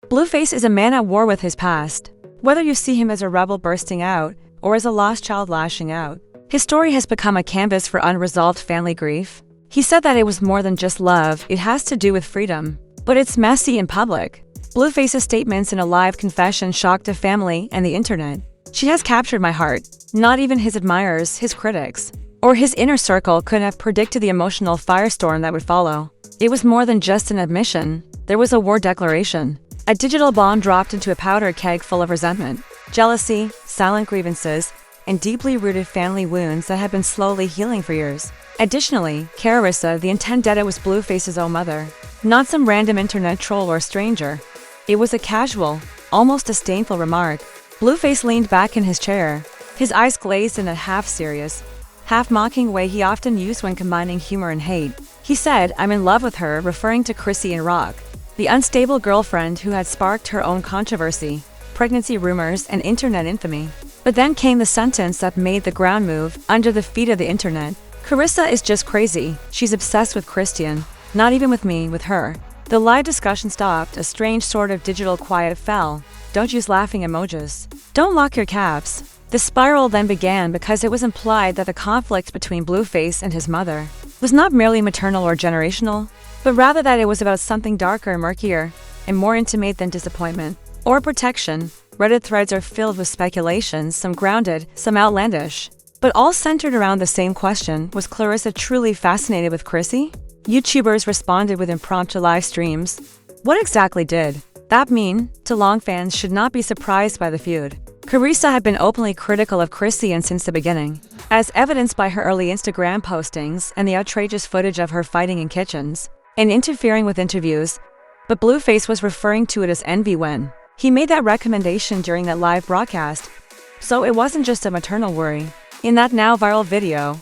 Blueface is a man at war with his past. Whether you see him as a rebel bursting out, or as a lost child lashing out, his story has become a canvas for unresolved family grief. He said that it was more than just love, it has to do with freedom. But it's messy in public. Blueface's statements in a live confession shocked the family and the internet. She has captured my heart. Not even his admirers, his critics, or his inner circle could have predicted the emotional firestorm that would follow. It was more than just an admission. There was a war declaration. A digital bomb dropped into a powder keg full of resentment, jealousy, silent grievances, and deeply rooted family wounds that had been slowly healing for years. Additionally, Karlissa, the intendetta, was Blueface's own mother, not some random internet troll or stranger. It was a casual, almost disdainful remark. Blueface leaned back in his chair, his eyes glazed in a half-serious, half-mocking way he often used when combining humor and hate. He said, "I'm in love with her," referring to Chrisean Rock, the unstable girlfriend who had sparked her own controversy, pregnancy rumors, and internet infamy. But then came the sentence that made the ground move under the feet of the internet. "Karlissa is just crazy. She's obsessed with Chrisean. Not even with me, with her." The live discussion stopped, a strange sort of digital quiet fell. Don't use laughing emojis. Don't lock your caps. The spiral then began because it was implied that the conflict between Blueface and his mother was not merely maternal or generational, but rather that it was about something darker, murkier, and more intimate than disappointment or protection. Reddit threads are filled with speculations, some grounded, some outlandish, but all centered around the same question: was Karlissa truly fascinated with Chrissy? YouTubers responded with impromptu live streams. What exactly did that mean? To long fans should not be surprised by the feud. Karlissa had been openly critical of Chrisean since the beginning, as evidenced by her early Instagram postings and the outrageous footage of her fighting in kitchens and interfering with interviews. But Blueface was referring to it as envy when he made that recommendation during that live broadcast. So it wasn't just a maternal worry. In that now viral video,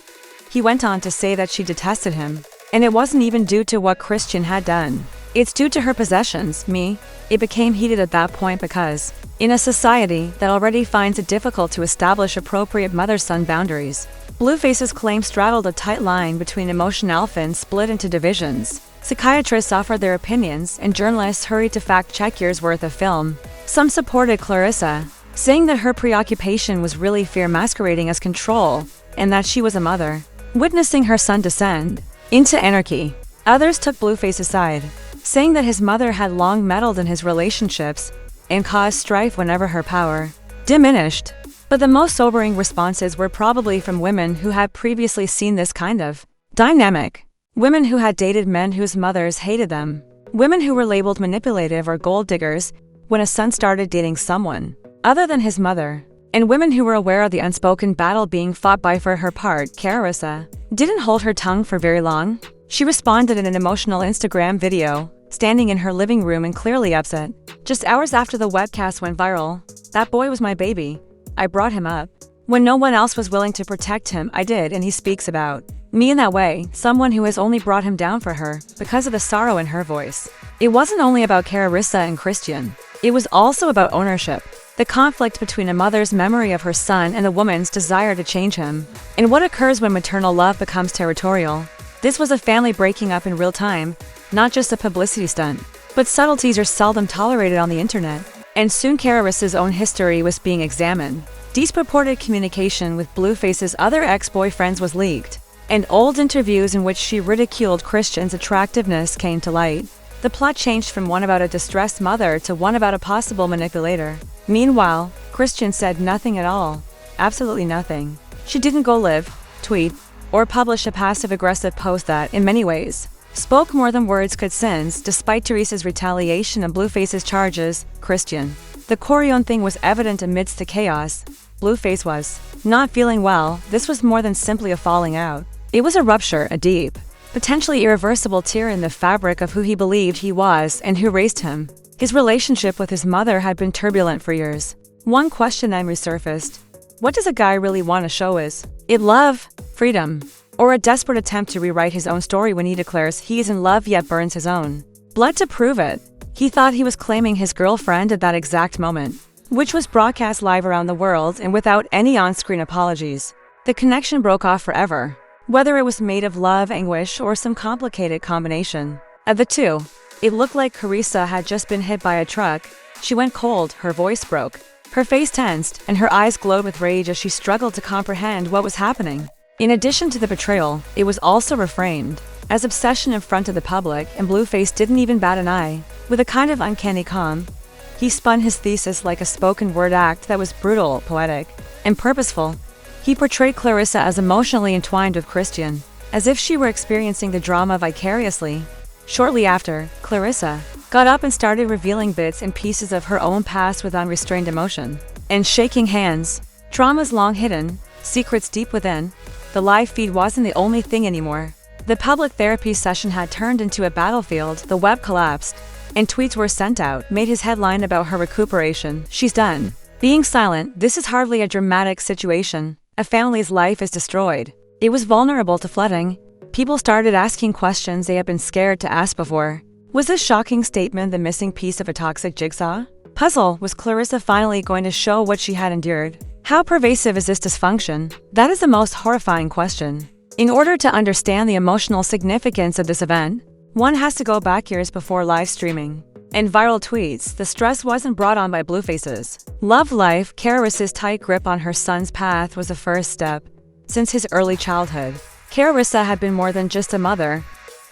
he went on to say that she detested him, and it wasn't even due to what Chrisean had done. It's due to her possessions, me. It became heated at that point because, in a society that already finds it difficult to establish appropriate mother-son boundaries, Blueface's claim straddled a tight line between emotion alpha and split into divisions. Psychiatrists offered their opinions, and journalists hurried to fact-check years' worth of film. Some supported Karlissa, saying that her preoccupation was really fear masquerading as control, and that she was a mother, witnessing her son descend into anarchy. Others took Blueface's side, saying that his mother had long meddled in his relationships and caused strife whenever her power diminished. But the most sobering responses were probably from women who had previously seen this kind of dynamic. Women who had dated men whose mothers hated them. Women who were labeled manipulative or gold diggers when a son started dating someone other than his mother. And women who were aware of the unspoken battle being fought by, for her part, Karlissa didn't hold her tongue for very long. She responded in an emotional Instagram video, standing in her living room and clearly upset. Just hours after the webcast went viral, "That boy was my baby. I brought him up. When no one else was willing to protect him, I did, and he speaks about me in that way, someone who has only brought him down for her," because of the sorrow in her voice. It wasn't only about Karlissa and Chrisean. It was also about ownership. The conflict between a mother's memory of her son and a woman's desire to change him, and what occurs when maternal love becomes territorial. This was a family breaking up in real time, not just a publicity stunt. But subtleties are seldom tolerated on the internet, and soon Karlissa's own history was being examined. Disproportionate communication with Blueface's other ex-boyfriends was leaked, and old interviews in which she ridiculed Chrisean's attractiveness came to light. The plot changed from one about a distressed mother to one about a possible manipulator. Meanwhile, Chrisean said nothing at all. Absolutely nothing. She didn't go live, tweet, or publish a passive-aggressive post that, in many ways, spoke more than words could sense. Despite Teresa's retaliation and Blueface's charges, Chrisean, the Karlissa thing was evident amidst the chaos. Blueface was not feeling well. This was more than simply a falling out. It was a rupture, a deep, potentially irreversible tear in the fabric of who he believed he was and who raised him. His relationship with his mother had been turbulent for years. One question then resurfaced. What does a guy really want to show? Is it love, freedom, or a desperate attempt to rewrite his own story when he declares he is in love yet burns his own blood to prove it? He thought he was claiming his girlfriend at that exact moment, which was broadcast live around the world and without any on-screen apologies. The connection broke off forever, whether it was made of love, anguish, or some complicated combination of the two. It looked like Karlissa had just been hit by a truck. She went cold, her voice broke. Her face tensed, and her eyes glowed with rage as she struggled to comprehend what was happening. In addition to the betrayal, it was also reframed as obsession in front of the public, and Blueface didn't even bat an eye. With a kind of uncanny calm, he spun his thesis like a spoken-word act that was brutal, poetic, and purposeful. He portrayed Karlissa as emotionally entwined with Chrisean, as if she were experiencing the drama vicariously. Shortly after, Karlissa got up and started revealing bits and pieces of her own past with unrestrained emotion and shaking hands. Traumas long hidden, secrets deep within. The live feed wasn't the only thing anymore. The public therapy session had turned into a battlefield. The web collapsed, and tweets were sent out, made his headline about her recuperation. She's done being silent. This is hardly a dramatic situation. A family's life is destroyed. It was vulnerable to flooding. People started asking questions they had been scared to ask before. Was this shocking statement the missing piece of a toxic jigsaw puzzle? Was Karlissa finally going to show what she had endured? How pervasive is this dysfunction? That is the most horrifying question. In order to understand the emotional significance of this event, one has to go back years before live streaming and viral tweets. The stress wasn't brought on by Blueface's love life. Karissa's tight grip on her son's path was the first step. Since his early childhood, Karlissa had been more than just a mother.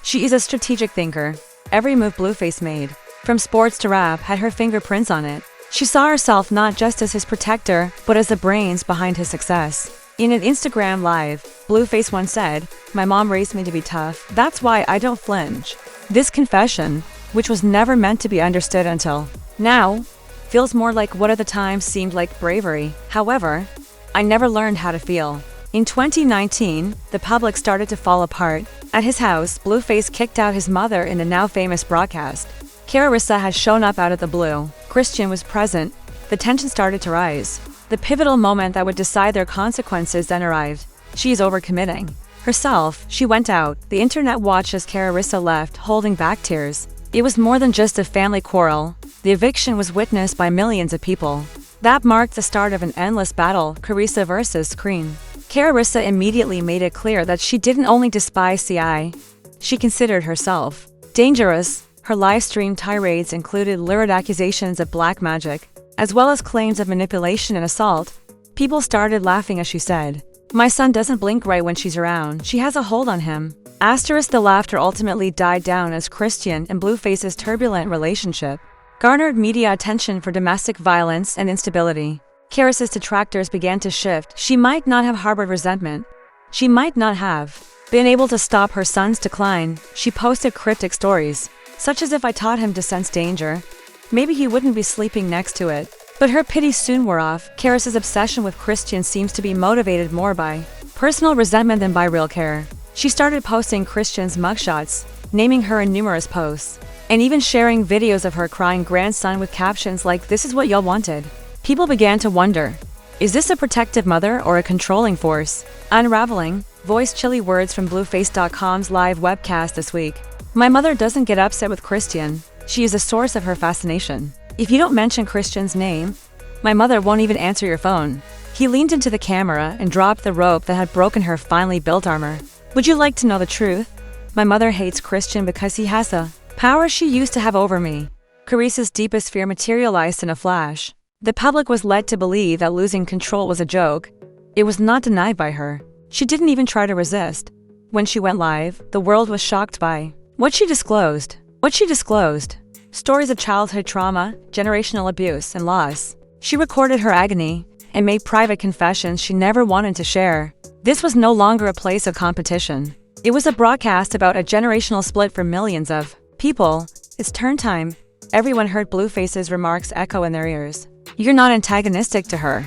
She is a strategic thinker. Every move Blueface made, from sports to rap, had her fingerprints on it. She saw herself not just as his protector, but as the brains behind his success. In an Instagram live, Blueface once said, "My mom raised me to be tough. That's why I don't flinch." This confession, which was never meant to be understood until now, feels more like what at the time seemed like bravery. However, I never learned how to feel. In 2019, the public started to fall apart. At his house, Blueface kicked out his mother in the now famous broadcast. Karlissa had shown up out of the blue. Chrisean was present. The tension started to rise. The pivotal moment that would decide their consequences then arrived. She is overcommitting herself. She went out. The internet watched as Karlissa left, holding back tears. It was more than just a family quarrel. The eviction was witnessed by millions of people. That marked the start of an endless battle, Karlissa versus Chrisean. Karlissa immediately made it clear that she didn't only despise CI, she considered herself dangerous. Her live-stream tirades included lurid accusations of black magic, as well as claims of manipulation and assault. People started laughing as she said, "My son doesn't blink right when she's around. She has a hold on him." The laughter ultimately died down as Chrisean and Blueface's turbulent relationship garnered media attention for domestic violence and instability. Karissa's detractors began to shift. She might not have harbored resentment. She might not have been able to stop her son's decline. She posted cryptic stories, such as, "If I taught him to sense danger, maybe he wouldn't be sleeping next to it." But her pity soon wore off. Karissa's obsession with Chrisean seems to be motivated more by personal resentment than by real care. She started posting Chrisean's mugshots, naming her in numerous posts, and even sharing videos of her crying grandson with captions like, "This is what y'all wanted." People began to wonder, is this a protective mother or a controlling force? Unraveling, voiced chilly words from Blueface.com's live webcast this week. "My mother doesn't get upset with Chrisean. She is a source of her fascination. If you don't mention Chrisean's name, my mother won't even answer your phone." He leaned into the camera and dropped the rope that had broken her finely built armor. "Would you like to know the truth? My mother hates Chrisean because he has the power she used to have over me." Karissa's deepest fear materialized in a flash. The public was led to believe that losing control was a joke. It was not denied by her. She didn't even try to resist. When she went live, the world was shocked by what she disclosed. Stories of childhood trauma, generational abuse, and loss. She recorded her agony and made private confessions she never wanted to share. This was no longer a place of competition. It was a broadcast about a generational split for millions of people. It's turn time. Everyone heard Blueface's remarks echo in their ears. "You're not antagonistic to her.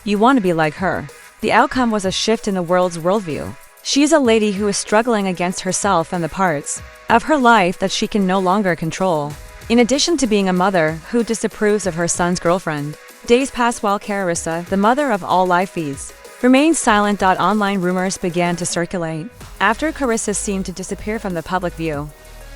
You want to be like her." The outcome was a shift in the world's worldview. She is a lady who is struggling against herself and the parts of her life that she can no longer control. In addition to being a mother who disapproves of her son's girlfriend, days passed while Karlissa, the mother of all live feeds, remained silent. Online rumors began to circulate. After Karlissa seemed to disappear from the public view,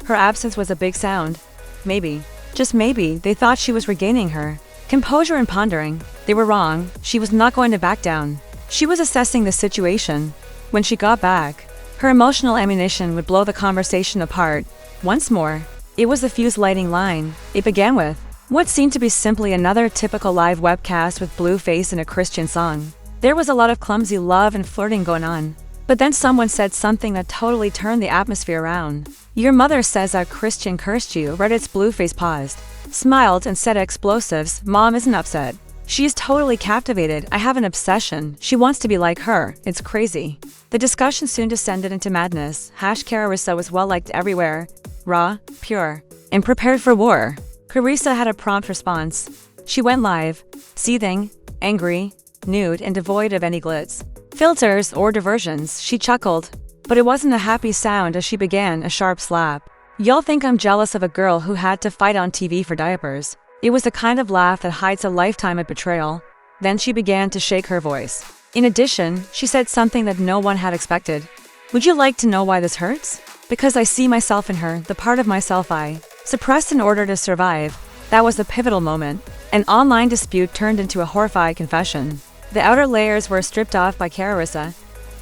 her absence was a big sound. Maybe, just maybe, they thought she was regaining her composure and pondering. They were wrong. She was not going to back down. She was assessing the situation. When she got back, her emotional ammunition would blow the conversation apart. Once more, It was the fuse lighting line. It began with what seemed to be simply another typical live webcast with Blueface and a Christian song. There was a lot of clumsy love and flirting going on. But then someone said something that totally turned the atmosphere around. Your mother says that Christian cursed you. Reddit's Blueface paused, smiled, and said explosives. Mom isn't upset. She is totally captivated. I have an obsession. She wants to be like her. It's crazy. The discussion soon descended into madness. Karlissa was well liked everywhere. Raw, pure, and prepared for war. Karlissa had a prompt response. She went live, seething, angry, nude, and devoid of any glitz, filters, or diversions. She chuckled, but it wasn't a happy sound as she began a sharp slap. Y'all think I'm jealous of a girl who had to fight on TV for diapers. It was the kind of laugh that hides a lifetime of betrayal. Then she began to shake her voice. In addition, she said something that no one had expected. Would you like to know why this hurts? Because I see myself in her, the part of myself I suppressed in order to survive. That was the pivotal moment. An online dispute turned into a horrified confession. The outer layers were stripped off by Karlissa,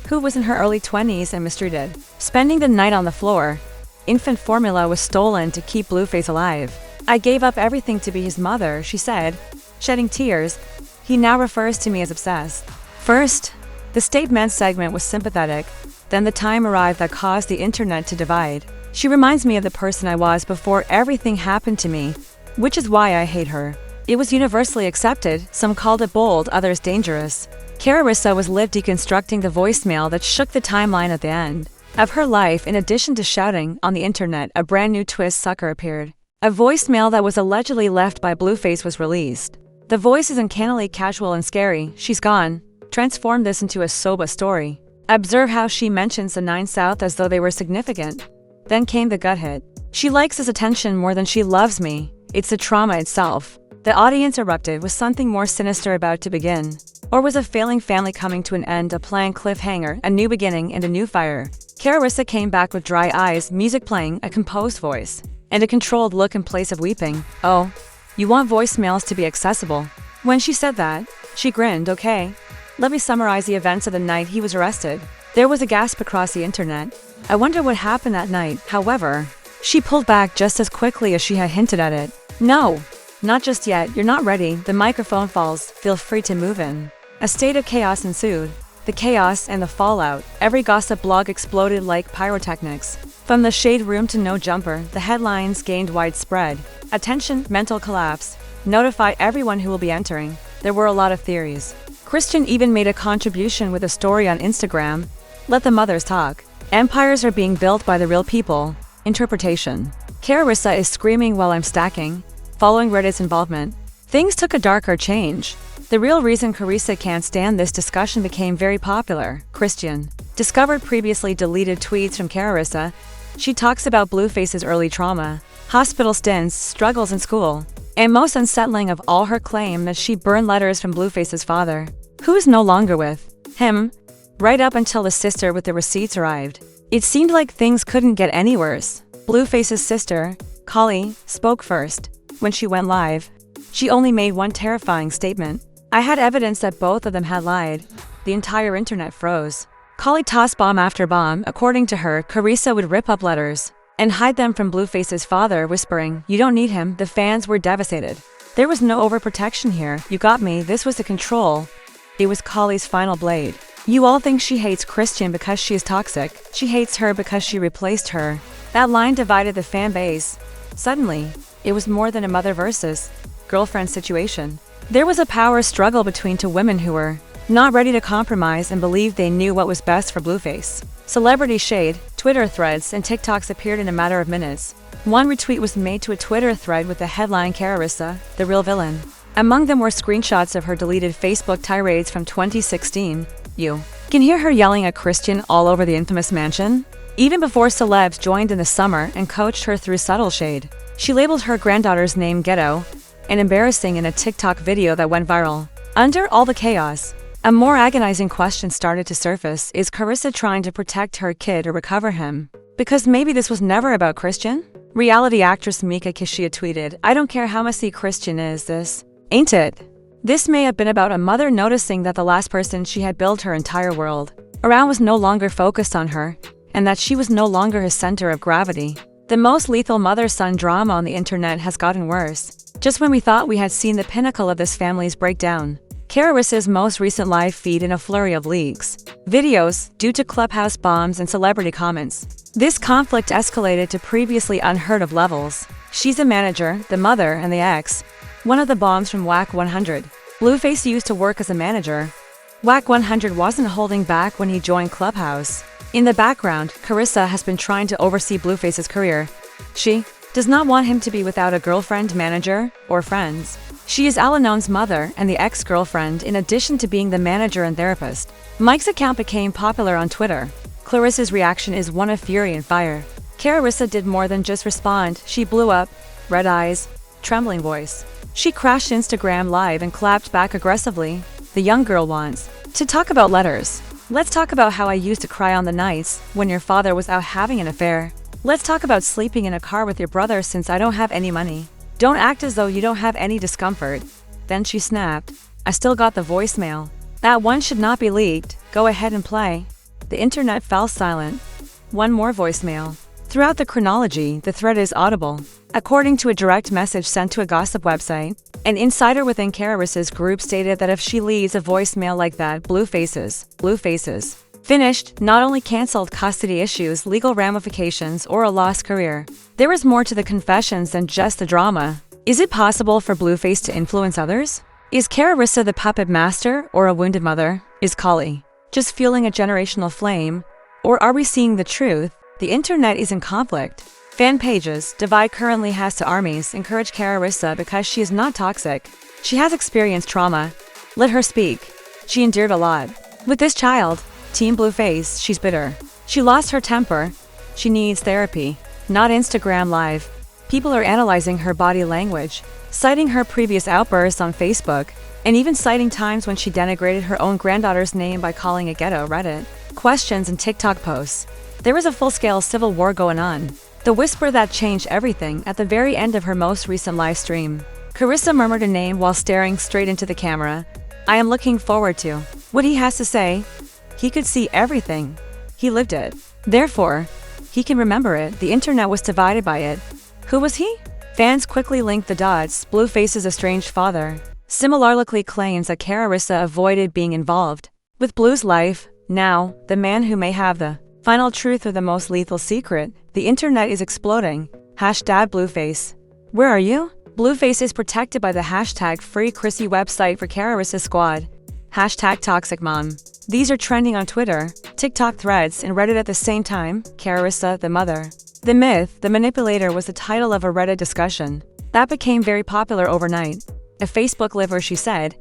who was in her early 20s and mistreated, spending the night on the floor. Infant formula was stolen to keep Blueface alive. I gave up everything to be his mother, she said, shedding tears. He now refers to me as obsessed. First, the statement segment was sympathetic. Then the time arrived that caused the internet to divide. She reminds me of the person I was before everything happened to me, which is why I hate her. It was universally accepted. Some called it bold, others dangerous. Karlissa was live deconstructing the voicemail that shook the timeline at the end of her life. In addition to shouting on the internet, a brand new twist sucker appeared. A voicemail that was allegedly left by Blueface was released. The voice is uncannily casual and scary. She's gone. Transform this into a soba story. Observe how she mentions the 9 South as though they were significant. Then came the gut hit. She likes his attention more than she loves me. It's the trauma itself. The audience erupted. Was something more sinister about to begin? Or was a failing family coming to an end, a planned cliffhanger, a new beginning, and a new fire? Karlissa came back with dry eyes, music playing, a composed voice, and a controlled look in place of weeping. Oh, you want voicemails to be accessible. When she said that, she grinned. Okay, let me summarize the events of the night he was arrested. There was a gasp across the internet. I wonder what happened that night. However, she pulled back just as quickly as she had hinted at it. No, not just yet. You're not ready. The microphone falls. Feel free to move in. A state of chaos ensued. The chaos and the fallout. Every gossip blog exploded like pyrotechnics. From the shade room to no jumper, the headlines gained widespread attention. Mental collapse. Notify everyone who will be entering. There were a lot of theories. Chrisean even made a contribution with a story on Instagram. Let the mothers talk. Empires are being built by the real people. Interpretation. Karlissa is screaming while I'm stacking. Following Reddit's involvement, things took a darker change. The real reason Karlissa can't stand this discussion became very popular. Chrisean discovered previously deleted tweets from Karlissa. She talks about Blueface's early trauma, hospital stints, struggles in school, and most unsettling of all, her claim that she burned letters from Blueface's father, who is no longer with him, right up until the sister with the receipts arrived. It seemed like things couldn't get any worse. Blueface's sister, Karlissa, spoke first. When she went live, she only made one terrifying statement. I had evidence that both of them had lied. The entire internet froze. Karlissa tossed bomb after bomb. According to her, Karlissa would rip up letters and hide them from Blueface's father, whispering, "You don't need him." The fans were devastated. There was no overprotection here. You got me. This was the control. It was Karlissa's final blade. You all think she hates Chrisean because she is toxic. She hates her because she replaced her. That line divided the fan base. Suddenly, it was more than a mother versus girlfriend situation. There was a power struggle between two women who were not ready to compromise and believed they knew what was best for Blueface. Celebrity shade, Twitter threads, and TikToks appeared in a matter of minutes. One retweet was made to a Twitter thread with the headline Karlissa, the real villain. Among them were screenshots of her deleted Facebook tirades from 2016. You can hear her yelling at Chrisean all over the infamous mansion. Even before celebs joined in the summer and coached her through subtle shade. She labeled her granddaughter's name ghetto and embarrassing in a TikTok video that went viral. Under all the chaos, a more agonizing question started to surface. Is Karlissa trying to protect her kid or recover him? Because maybe this was never about Chrisean? Reality actress Mika Kishia tweeted, "I don't care how messy Chrisean is, this ain't it." This may have been about a mother noticing that the last person she had built her entire world around was no longer focused on her, and that she was no longer his center of gravity. The most lethal mother-son drama on the internet has gotten worse. Just when we thought we had seen the pinnacle of this family's breakdown, Karissa's most recent live feed in a flurry of leaks, videos, due to clubhouse bombs and celebrity comments. This conflict escalated to previously unheard of levels. She's a manager, the mother, and the ex. One of the bombs from Whack 100. Blueface used to work as a manager. Whack 100 wasn't holding back when he joined Clubhouse. In the background, Karlissa has been trying to oversee Blueface's career. She does not want him to be without a girlfriend, manager, or friends. She is Al-Anon's mother and the ex-girlfriend in addition to being the manager and therapist. Mike's account became popular on Twitter. Clarissa's reaction is one of fury and fire. Karlissa did more than just respond, she blew up, red eyes, trembling voice. She crashed Instagram live and clapped back aggressively. The young girl wants to talk about letters. Let's talk about how I used to cry on the nights when your father was out having an affair. Let's talk about sleeping in a car with your brother since I don't have any money. Don't act as though you don't have any discomfort. Then she snapped. I still got the voicemail. That one should not be leaked. Go ahead and play. The internet fell silent. One more voicemail. Throughout the chronology, the thread is audible. According to a direct message sent to a gossip website, an insider within Karissa's group stated that if she leaves a voicemail like that, Blueface's finished, not only cancelled custody issues, legal ramifications, or a lost career. There is more to the confessions than just the drama. Is it possible for Blueface to influence others? Is Karlissa the puppet master or a wounded mother? Is Kali just fueling a generational flame? Or are we seeing the truth? The internet is in conflict. Fan pages, Divide currently has to armies, encourage Karlissa because she is not toxic. She has experienced trauma. Let her speak. She endured a lot. With this child, Team Blueface, she's bitter. She lost her temper. She needs therapy, not Instagram Live. People are analyzing her body language, citing her previous outbursts on Facebook, and even citing times when she denigrated her own granddaughter's name by calling it ghetto. Reddit questions and TikTok posts. There is a full-scale civil war going on. The whisper that changed everything at the very end of her most recent live stream. Karlissa murmured a name while staring straight into the camera. I am looking forward to what he has to say. He could see everything. He lived it. Therefore, he can remember it. The internet was divided by it. Who was he? Fans quickly linked the dots. Blueface's estranged father similarly claims that Karlissa avoided being involved with Blue's life. Now, the man who may have the final truth or the most lethal secret. The internet is exploding. Hashtag Blueface. Where are you? Blueface is protected by the hashtag free Chrissy website for Karlissa squad. Hashtag toxic mom. These are trending on Twitter, TikTok threads, and Reddit at the same time. Karlissa, the mother. The myth, the manipulator was the title of a Reddit discussion that became very popular overnight. A Facebook live where she said,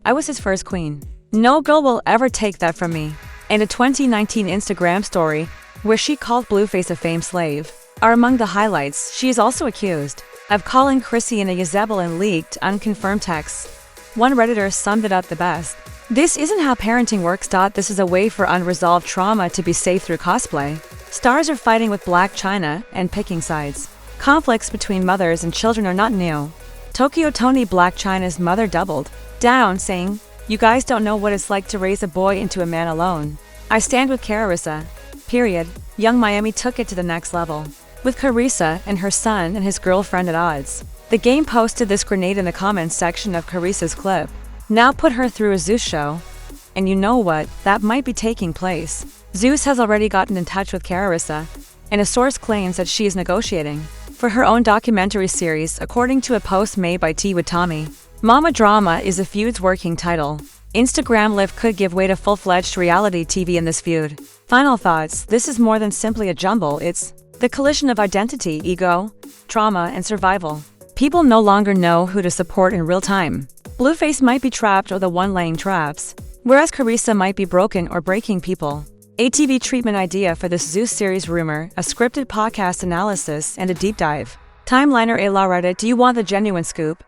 I was his first queen. No girl will ever take that from me. And a 2019 Instagram story where she called Blueface a fame slave are among the highlights. She is also accused of calling Chrisean a Jezebel in leaked, unconfirmed texts. One Redditor summed it up the best. This isn't how parenting works. This is a way for unresolved trauma to be saved through cosplay. Stars are fighting with Black China and picking sides. Conflicts between mothers and children are not new. Tokyo Tony Black China's mother doubled down, saying, you guys don't know what it's like to raise a boy into a man alone. I stand with Karlissa. Period. Young Miami took it to the next level. With Karlissa and her son and his girlfriend at odds. The game posted this grenade in the comments section of Karissa's clip. Now put her through a Zeus show. And you know what? That might be taking place. Zeus has already gotten in touch with Karlissa, and a source claims that she is negotiating for her own documentary series, according to a post made by Tea with Tommy. Mama Drama is the feud's working title. Instagram Live could give way to full-fledged reality TV in this feud. Final thoughts. This is more than simply a jumble. It's the collision of identity, ego, trauma, and survival. People no longer know who to support in real time. Blueface might be trapped or the one laying traps, whereas Karlissa might be broken or breaking people. A TV treatment idea for this Zeus series rumor, a scripted podcast analysis, and a deep dive. Timeliner a la Reddit. Do you want the genuine scoop?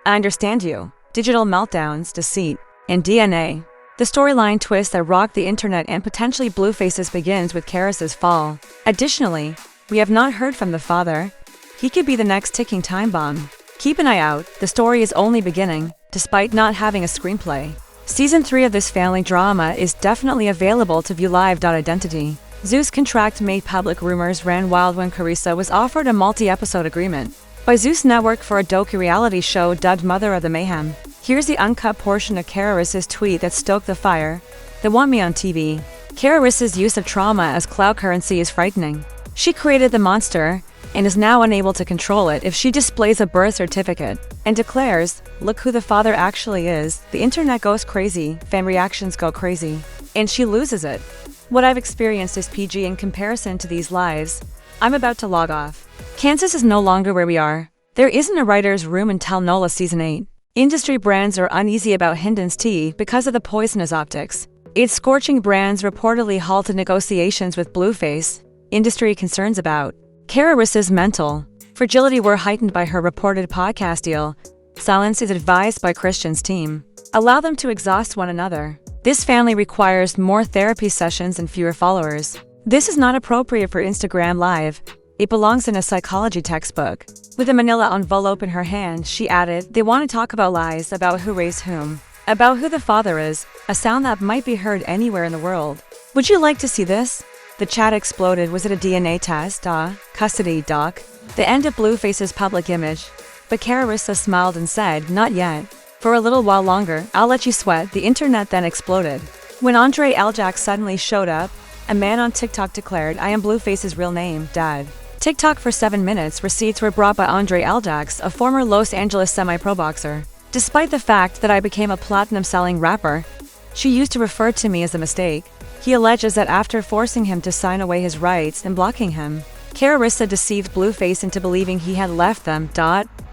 I understand you. Digital meltdowns, deceit, and DNA. The storyline twist that rocked the internet and potentially Blueface's begins with Karissa's fall. Additionally, we have not heard from the father. He could be the next ticking time bomb. Keep an eye out. The story is only beginning, despite not having a screenplay. Season 3 of this family drama is definitely available to view live. Identity. Zeus' contract made public rumors ran wild when Karlissa was offered a multi-episode agreement by Zeus Network for a docu reality show dubbed Mother of the Mayhem. Here's the uncut portion of Karissa's tweet that stoked the fire. They want me on TV. Karissa's use of trauma as clout currency is frightening. She created the monster and is now unable to control it if she displays a birth certificate and declares, "Look who the father actually is." The internet goes crazy, fan reactions go crazy, and she loses it. What I've experienced is PG in comparison to these lives. I'm about to log off. Kansas is no longer where we are. There isn't a writer's room in Telnola Season 8. Industry brands are uneasy about Hinden's tea because of the poisonous optics. Its scorching brands reportedly halted negotiations with Blueface. Industry concerns about Karissa's mental fragility were heightened by her reported podcast deal. Silence is advised by Chrisean's team. Allow them to exhaust one another. This family requires more therapy sessions and fewer followers. This is not appropriate for Instagram Live. It belongs in a psychology textbook. With a manila envelope in her hand, she added, "They want to talk about lies, about who raised whom, about who the father is," a sound that might be heard anywhere in the world. Would you like to see this? The chat exploded. Was it a DNA test? Custody, doc. The end of Blueface's public image. But Karlissa smiled and said, "Not yet. For a little while longer, I'll let you sweat." The internet then exploded. When Andre Aljak suddenly showed up, a man on TikTok declared, "I am Blueface's real name, Dad." TikTok for 7 minutes. Receipts were brought by Andre Aljak, a former Los Angeles semi-pro boxer. "Despite the fact that I became a platinum-selling rapper, she used to refer to me as a mistake." He alleges that after forcing him to sign away his rights and blocking him, Karlissa deceived Blueface into believing he had left them.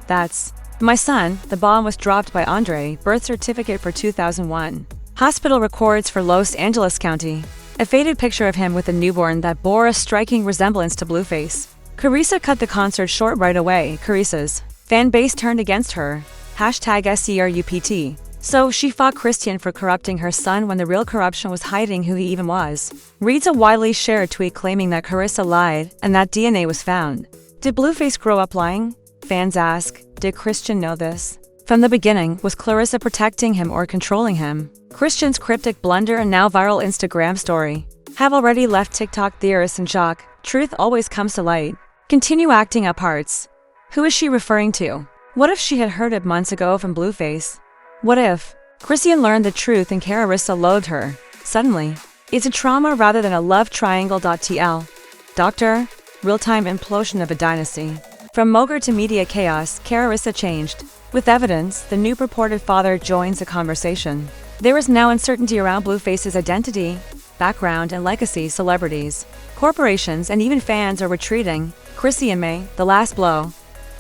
"That's my son." The bomb was dropped by Andre. Birth certificate for 2001. Hospital records for Los Angeles County. A faded picture of him with a newborn that bore a striking resemblance to Blueface. Karlissa cut the concert short right away. Karissa's fan base turned against her. #SCRUPT. So she fought Chrisean for corrupting her son when the real corruption was hiding who he even was. Reads a widely shared tweet claiming that Karlissa lied and that DNA was found. Did Blueface grow up lying? Fans ask, did Chrisean know this? From the beginning, was Karlissa protecting him or controlling him? Chrisean's cryptic blunder and now viral Instagram story have already left TikTok theorists in shock. Truth always comes to light. Continue acting up parts. Who is she referring to? What if she had heard it months ago from Blueface? What if Chrisean learned the truth and Karlissa loathed her? Suddenly, it's a trauma rather than a love triangle. TL. Doctor, real-time implosion of a dynasty. From Moger to media chaos, Karlissa changed. With evidence, the new purported father joins the conversation. There is now uncertainty around Blueface's identity, background, and legacy. Celebrities, corporations, and even fans are retreating. Chrisean May, the last blow.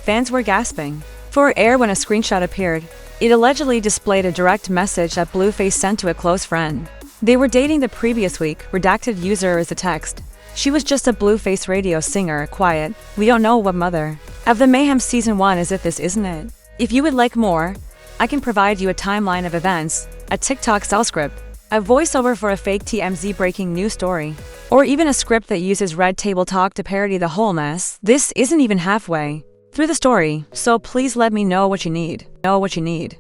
Fans were gasping for air when a screenshot appeared. It allegedly displayed a direct message that Blueface sent to a close friend. They were dating the previous week. Redacted user is a text. She was just a Blueface radio singer, quiet. We don't know what Mother of the Mayhem Season 1 is. This isn't it. If you would like more, I can provide you a timeline of events, a TikTok cell script, a voiceover for a fake TMZ breaking news story, or even a script that uses Red Table Talk to parody the whole mess. This isn't even halfway through the story, so please let me know what you need.